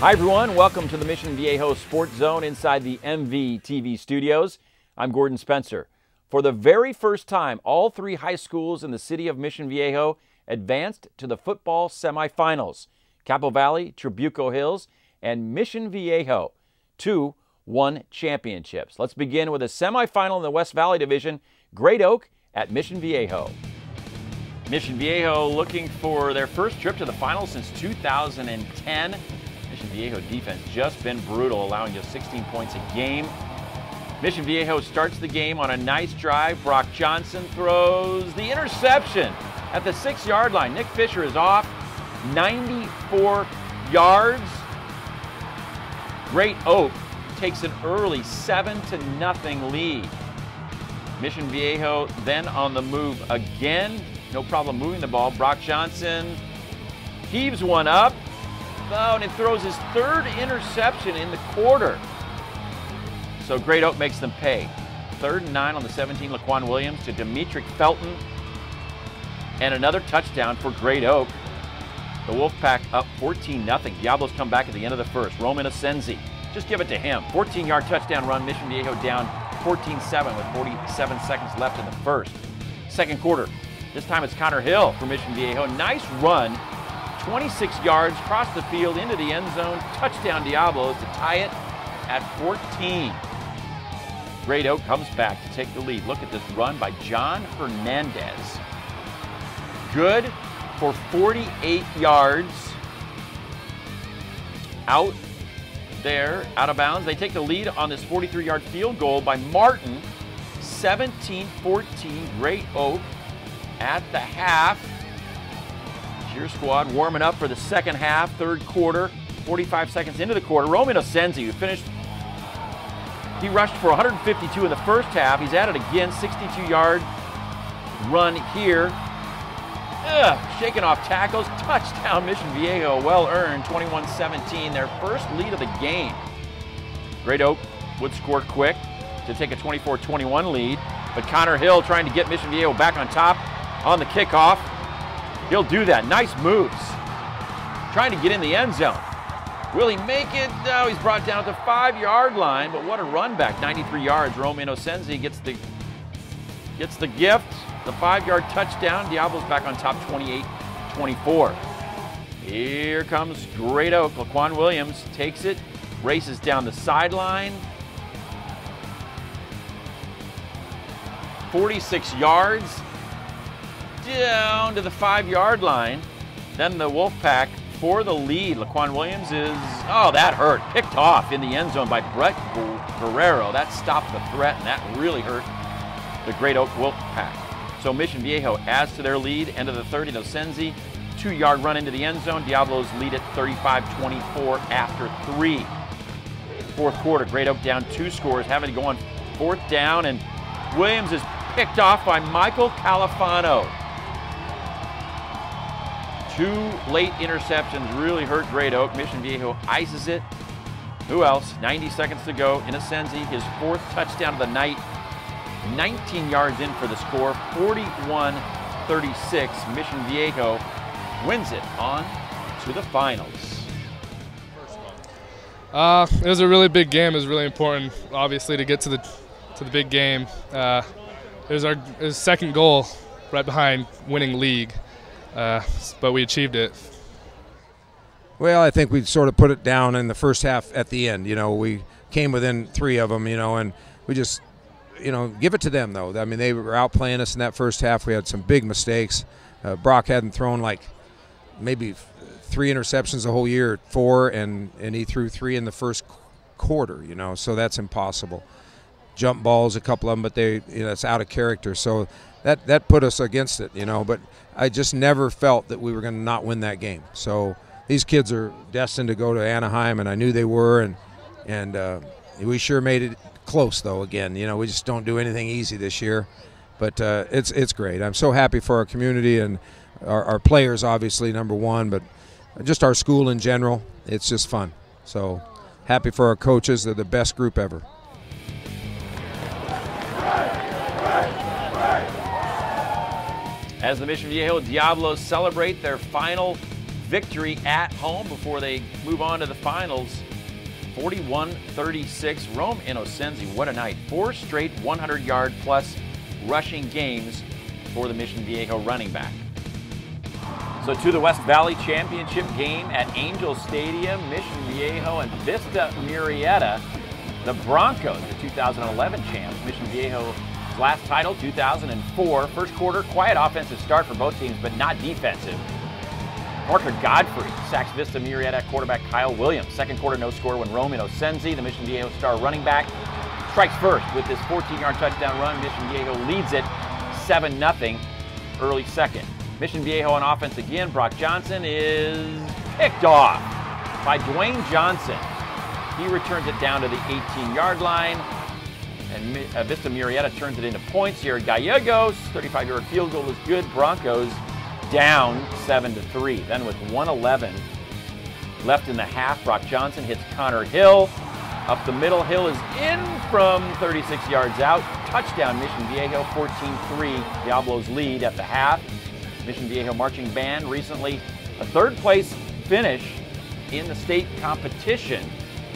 Hi everyone, welcome to the Mission Viejo Sports Zone inside the MVTV studios. I'm Gordon Spencer. For the very first time, all three high schools in the city of Mission Viejo advanced to the football semifinals. Capo Valley, Trabuco Hills, and Mission Viejo, 2 won championships. Let's begin with a semifinal in the West Valley Division, Great Oak at Mission Viejo. Mission Viejo looking for their first trip to the finals since 2010. Mission Viejo defense just been brutal, allowing just 16 points a game. Mission Viejo starts the game on a nice drive. Brock Johnson throws the interception at the 6-yard line. Nick Fisher is off, 94 yards. Great Oak takes an early 7-0 lead. Mission Viejo then on the move again. No problem moving the ball. Brock Johnson heaves one up. Oh, and it throws his third interception in the quarter. So Great Oak makes them pay. 3rd and 9 on the 17, Laquan Williams to Demetric Felton. And another touchdown for Great Oak. The Wolfpack up 14-0. Diablos come back at the end of the first. Roman Asenzi, just give it to him. 14-yard touchdown run. Mission Viejo down 14-7 with 47 seconds left in the first. Second quarter, this time it's Connor Hill for Mission Viejo. Nice run. 26 yards, across the field, into the end zone. Touchdown Diablos to tie it at 14. Great Oak comes back to take the lead. Look at this run by John Hernandez. Good for 48 yards. Out there, out of bounds. They take the lead on this 43-yard field goal by Martin. 17-14, Great Oak at the half. Your squad warming up for the second half, third quarter, 45 seconds into the quarter. Roman Asenzi, who finished, he rushed for 152 in the first half. He's at it again, 62-yard run here. Shaking off tackles, touchdown Mission Viejo, well earned, 21-17, their first lead of the game. Great Oak would score quick to take a 24-21 lead, but Connor Hill trying to get Mission Viejo back on top on the kickoff. He'll do that. Nice moves. Trying to get in the end zone. Will he make it? No, he's brought down at the 5-yard line, but what a run back. 93 yards. Roman Asenzi gets the gift. The 5-yard touchdown. Diablos back on top 28-24. Here comes Great Oak. Laquan Williams takes it, races down the sideline. 46 yards. Down to the 5-yard line. Then the Wolfpack for the lead. Laquan Williams is, oh, that hurt. Picked off in the end zone by Brett Guerrero. That stopped the threat, and that really hurt the Great Oak Wolfpack. So Mission Viejo adds to their lead. End of the 30, Asenzi, 2-yard run into the end zone. Diablos lead it 35-24 after 3. Fourth quarter, Great Oak down 2 scores, having to go on 4th down, and Williams is picked off by Michael Califano. 2 late interceptions really hurt Great Oak. Mission Viejo ices it. Who else? 90 seconds to go. In Asenzi, his 4th touchdown of the night. 19 yards in for the score. 41-36. Mission Viejo wins it on to the finals. It was a really big game. It was really important, obviously, to get to the big game. It was our second goal, right behind winning league. But we achieved it. Well, I think we sort of put it down in the first half at the end. You know, we came within 3 of them, you know, and we just, you know, give it to them, though. I mean, they were outplaying us in that first half. We had some big mistakes. Brock hadn't thrown like maybe 3 interceptions the whole year, 4, and he threw 3 in the first quarter, you know, so that's impossible. Jump balls, a couple of them, but it's out of character. So that put us against it, you know, but I just never felt that we were going to not win that game. So these kids are destined to go to Anaheim, and I knew they were, and we sure made it close, though, again. You know, we just don't do anything easy this year, but it's great. I'm so happy for our community and our players, obviously, number one, but just our school in general. It's just fun. So happy for our coaches. They're the best group ever. As the Mission Viejo Diablos celebrate their final victory at home before they move on to the finals. 41-36. Rome Innocenzi, what a night. 4 straight 100-yard plus rushing games for the Mission Viejo running back. So to the West Valley Championship game at Angel Stadium, Mission Viejo and Vista Murrieta, the Broncos, the 2011 champs. Mission Viejo's last title, 2004. First quarter, quiet offensive start for both teams, but not defensive. Parker Godfrey sacks Vista Murrieta quarterback Kyle Williams. Second quarter, no score when Rome Innocenzi, the Mission Viejo star running back, strikes first with this 14-yard touchdown run. Mission Viejo leads it 7-0 early second. Mission Viejo on offense again. Brock Johnson is picked off by Dwayne Johnson. He returns it down to the 18-yard line, and Vista Murrieta turns it into points. Jared Gallegos, 35-yard field goal is good. Broncos down 7-3. Then with 1:11 left in the half, Brock Johnson hits Connor Hill. Up the middle, Hill is in from 36 yards out. Touchdown, Mission Viejo, 14-3. Diablos lead at the half. Mission Viejo marching band recently a third-place finish in the state competition,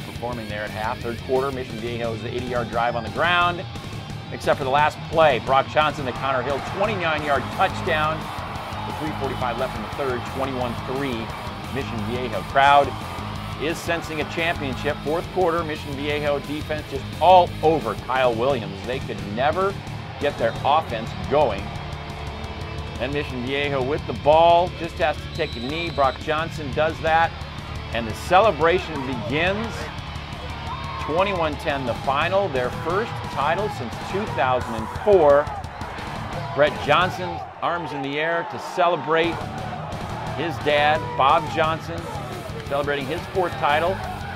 performing there at half. Third quarter, Mission Viejo's 80-yard drive on the ground, except for the last play. Brock Johnson to Connor Hill, 29-yard touchdown. With 3:45 left in the third, 21-3 Mission Viejo. Crowd is sensing a championship. Fourth quarter, Mission Viejo defense just all over Kyle Williams. They could never get their offense going. And Mission Viejo with the ball just has to take a knee. Brock Johnson does that, and the celebration begins. 21-10 the final, their first title since 2004. Brett Johnson, arms in the air to celebrate his dad, Bob Johnson, celebrating his fourth title,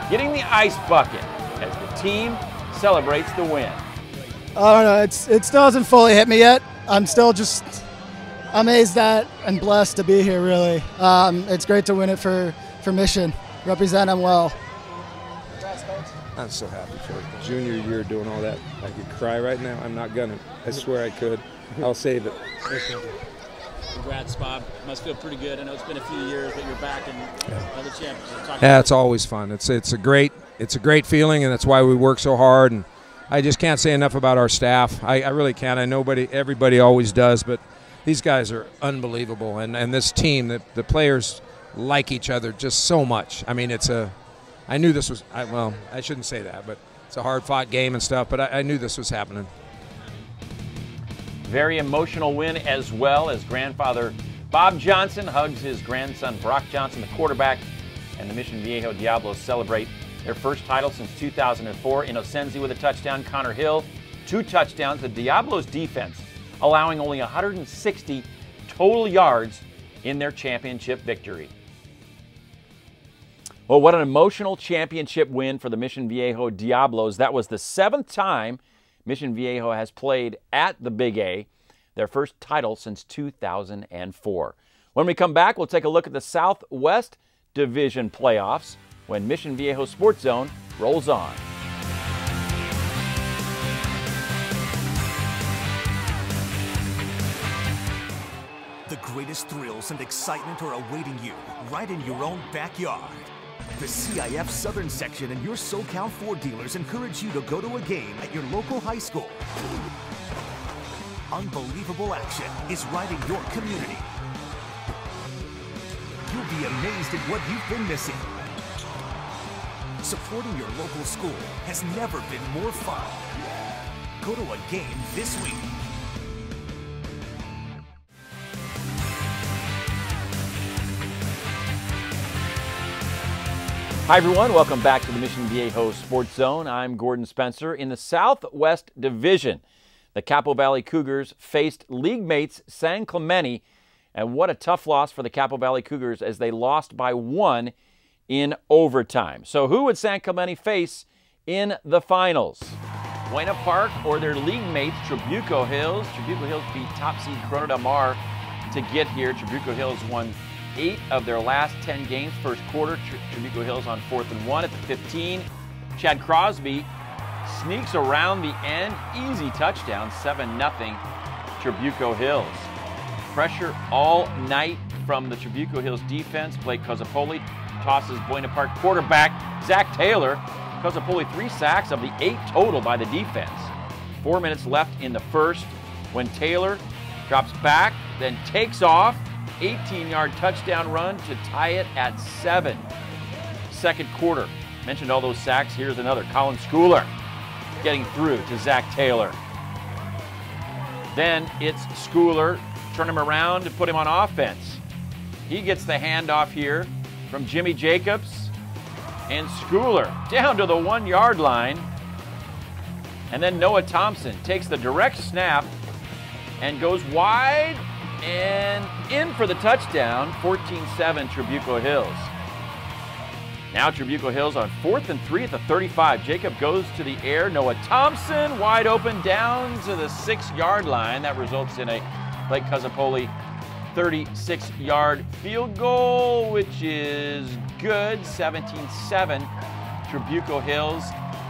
getting the ice bucket as the team celebrates the win. I don't know, it still hasn't fully hit me yet. I'm still just amazed at and blessed to be here, really. It's great to win it for Mission. Represent them well. I'm so happy for it. Junior year doing all that. I could cry right now. I'm not gonna. I swear I could. I'll save it. Congrats, Bob. Must feel pretty good. I know it's been a few years, but you're back in another championship. Yeah, it's always fun. It's a great feeling, and that's why we work so hard. And I just can't say enough about our staff. I really can't. I know everybody always does, but these guys are unbelievable. And this team, the players like each other just so much. I mean, I knew this was, well, I shouldn't say that, but it's a hard-fought game and stuff, but I knew this was happening. Very emotional win as well, as grandfather Bob Johnson hugs his grandson Brock Johnson, the quarterback, and the Mission Viejo Diablos celebrate their first title since 2004. Innocenzi with a touchdown, Connor Hill, 2 touchdowns. The Diablos defense allowing only 160 total yards in their championship victory. Well, what an emotional championship win for the Mission Viejo Diablos. That was the 7th time Mission Viejo has played at the Big A, their first title since 2004. When we come back, we'll take a look at the Southwest Division playoffs when Mission Viejo Sports Zone rolls on. The greatest thrills and excitement are awaiting you right in your own backyard. The CIF Southern Section and your SoCal Ford dealers encourage you to go to a game at your local high school. Unbelievable action is right in your community. You'll be amazed at what you've been missing. Supporting your local school has never been more fun. Go to a game this week. Hi everyone, welcome back to the Mission Viejo Sports Zone. I'm Gordon Spencer. In the Southwest Division, the Capo Valley Cougars faced league mates San Clemente, and what a tough loss for the Capo Valley Cougars as they lost by 1 in overtime. So who would San Clemente face in the finals? Buena Park or their league mates Trabuco Hills? Trabuco Hills beat top seed Corona del Mar to get here. Trabuco Hills won 8 of their last 10 games. First quarter, Trabuco Hills on 4th and 1 at the 15. Chad Crosby sneaks around the end. Easy touchdown, 7-0 Trabuco Hills. Pressure all night, from the Trabuco Hills defense. Blake Cozzapoli tosses Blaine apart. Quarterback Zach Taylor. Cozzapoli 3 sacks of the 8 total by the defense. 4 minutes left in the first when Taylor drops back, then takes off. 18-yard touchdown run to tie it at 7. Second quarter. Mentioned all those sacks. Here's another. Colin Schooler getting through to Zach Taylor. Then it's Schooler. Turn him around to put him on offense. He gets the handoff here from Jimmy Jacobs. And Schooler down to the 1-yard line. And then Noah Thompson takes the direct snap and goes wide and in for the touchdown. 14-7 Trabuco Hills. Now Trabuco Hills on 4th and 3 at the 35. Jacob goes to the air. Noah Thompson wide open down to the 6-yard line. That results in a Blake Cozzapoli 36-yard field goal, which is good. 17-7 Trabuco Hills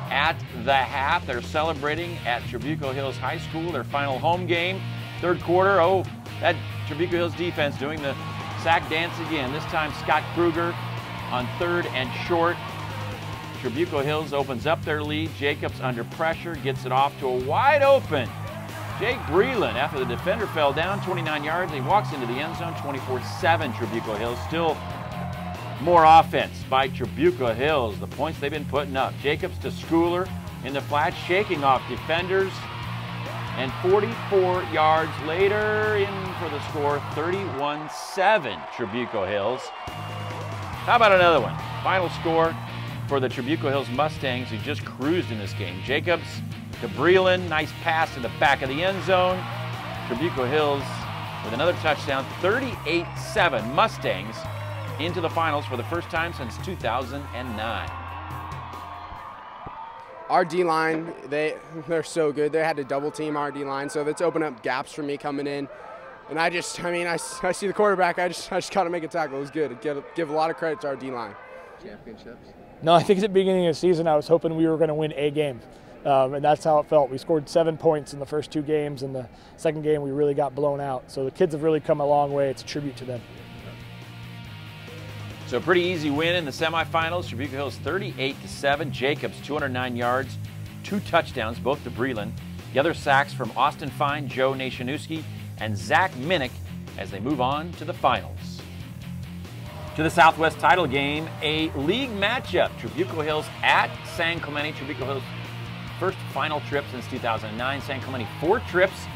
at the half. They're celebrating at Trabuco Hills High School, their final home game. Third quarter, oh, that Trabuco Hills defense doing the sack dance again. This time Scott Kruger on 3rd and short. Trabuco Hills opens up their lead. Jacobs under pressure, gets it off to a wide open Jake Breland after the defender fell down 29 yards. He walks into the end zone. 24-7 Trabuco Hills. Still more offense by Trabuco Hills. The points they've been putting up. Jacobs to Schooler in the flat, shaking off defenders. And 44 yards later, in for the score, 31-7 Trabuco Hills. How about another one? Final score for the Trabuco Hills Mustangs, who just cruised in this game. Jacobs to Breland, nice pass to the back of the end zone. Trabuco Hills with another touchdown, 38-7 Mustangs into the finals for the first time since 2009. Our D-line, they're so good. They had to double team our D-line, so that's opened up gaps for me coming in. And I see the quarterback, I just got to make a tackle. It was good. Give a lot of credit to our D-line. Championships? No, I think at the beginning of the season I was hoping we were going to win a game. And that's how it felt. We scored 7 points in the first 2 games. In the second game, we really got blown out. So the kids have really come a long way. It's a tribute to them. So a pretty easy win in the semifinals. Trabuco Hills 38-7. Jacobs 209 yards, 2 touchdowns, both to Breland. The other sacks from Austin Fine, Joe Nashanewski, and Zach Minnick as they move on to the finals. To the Southwest title game, a league matchup. Trabuco Hills at San Clemente. Trabuco Hills first final trip since 2009. San Clemente 4 trips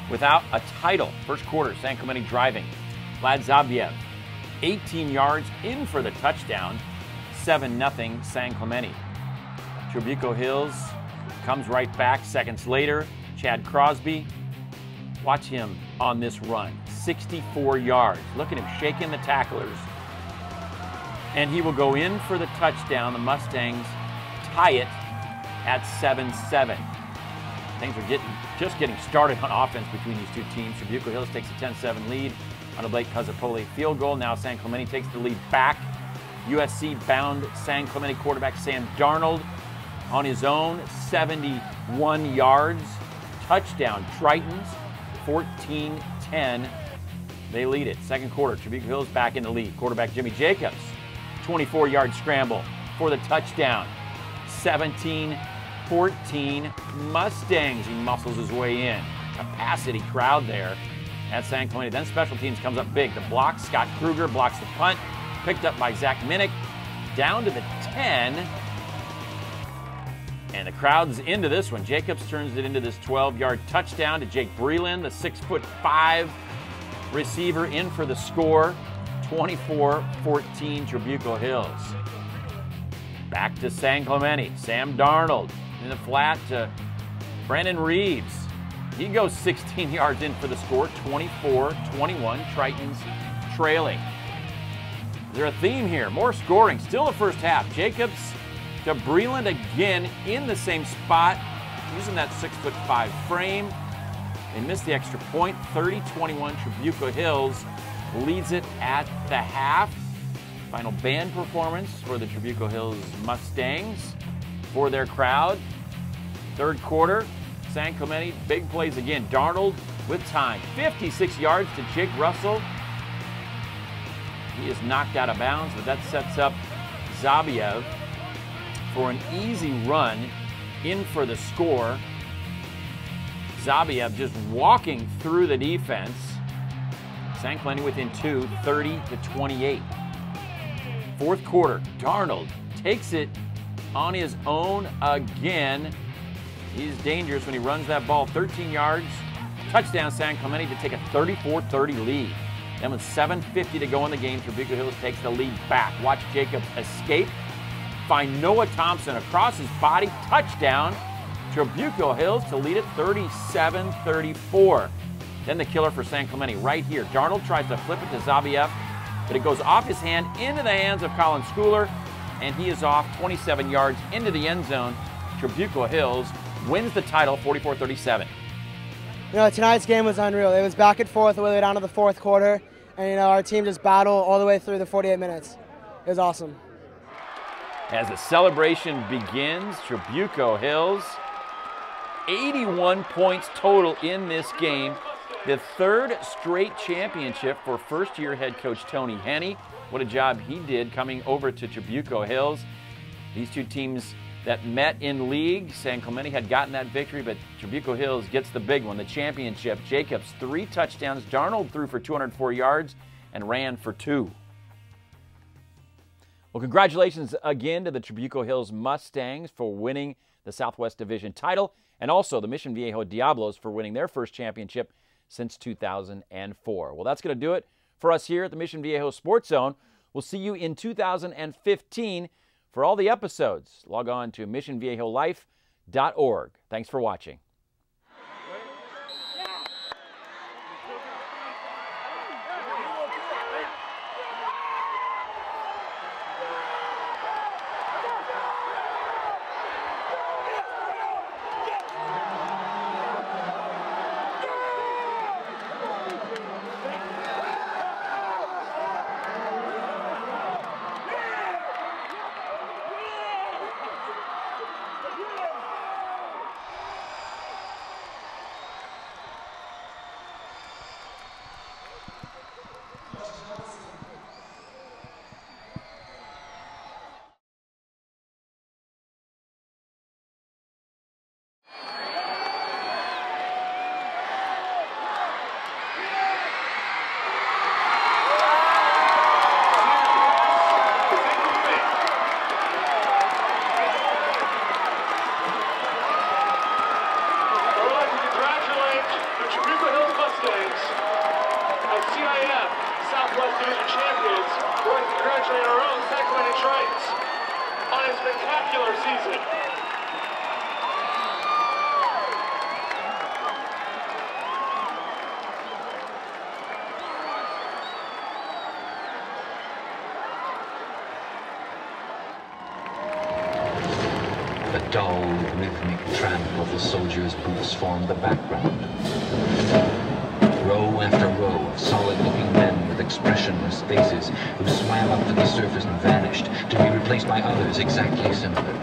without a title. First quarter, San Clemente driving. Vlad Zabiev 18 yards in for the touchdown. 7-0 San Clemente. Trabuco Hills comes right back seconds later. Chad Crosby, watch him on this run. 64 yards. Look at him shaking the tacklers. And he will go in for the touchdown. The Mustangs tie it at 7-7. Things are just getting started on offense between these two teams. Trabuco Hills takes a 10-7 lead on a Blake Cozzapoli field goal. Now San Clemente takes the lead back. USC-bound San Clemente quarterback Sam Darnold on his own, 71 yards. Touchdown, Tritons, 14-10. They lead it. Second quarter, Trabuco Hills back in the lead. Quarterback Jimmy Jacobs, 24-yard scramble for the touchdown. 17-14 Mustangs. He muscles his way in. Capacity crowd there at San Clemente. Then special teams comes up big. The block, Scott Kruger blocks the punt. Picked up by Zach Minnick. Down to the 10. And the crowd's into this one. Jacobs turns it into this 12-yard touchdown to Jake Breland, the 6'5" receiver, in for the score. 24-14 Trabuco Hills. Back to San Clemente. Sam Darnold in the flat to Brandon Reeves. He goes 16 yards in for the score. 24-21 Tritons trailing. Is there a theme here? More scoring. Still the first half. Jacobs to Breland again in the same spot, using that 6'5" frame. They missed the extra point. 30-21 Trabuco Hills leads it at the half. Final band performance for the Trabuco Hills Mustangs for their crowd. Third quarter, San Clemente, big plays again. Darnold with time. 56 yards to Jake Russell. He is knocked out of bounds, but that sets up Zabiev for an easy run in for the score. Zabiev just walking through the defense. San Clemente within 2, 30-28. Fourth quarter, Darnold takes it on his own again. He's dangerous when he runs that ball 13 yards. Touchdown San Clemente to take a 34-30 lead. Then with 7:50 to go in the game, Trabuco Hills takes the lead back. Watch Jacobs escape. Find Noah Thompson across his body. Touchdown. Trabuco Hills to lead it 37-34. Then the killer for San Clemente right here. Darnold tries to flip it to Zabiev, but it goes off his hand into the hands of Colin Schooler, and he is off 27 yards into the end zone. Trabuco Hills wins the title 44-37. You know, tonight's game was unreal. It was back and forth all the way down to the fourth quarter, and you know, our team just battled all the way through the 48 minutes. It was awesome. As the celebration begins, Trabuco Hills, 81 points total in this game. The third straight championship for first-year head coach Tony Henne. What a job he did coming over to Trabuco Hills. These two teams that met in league, San Clemente had gotten that victory, but Trabuco Hills gets the big one, the championship. Jacobs, 3 touchdowns. Darnold threw for 204 yards and ran for 2. Well, congratulations again to the Trabuco Hills Mustangs for winning the Southwest Division title, and also the Mission Viejo Diablos for winning their first championship since 2004. Well, that's going to do it for us here at the Mission Viejo Sports Zone. We'll see you in 2015 for all the episodes. Log on to missionviejolife.org. Thanks for watching. CIF Southwest Division champions, we're going to congratulate our own San Clemente Trojans on a spectacular season. The dull, rhythmic tramp of the soldiers' boots formed the background. Row after row of solid-looking men with expressionless faces who swam up to the surface and vanished, to be replaced by others exactly similar.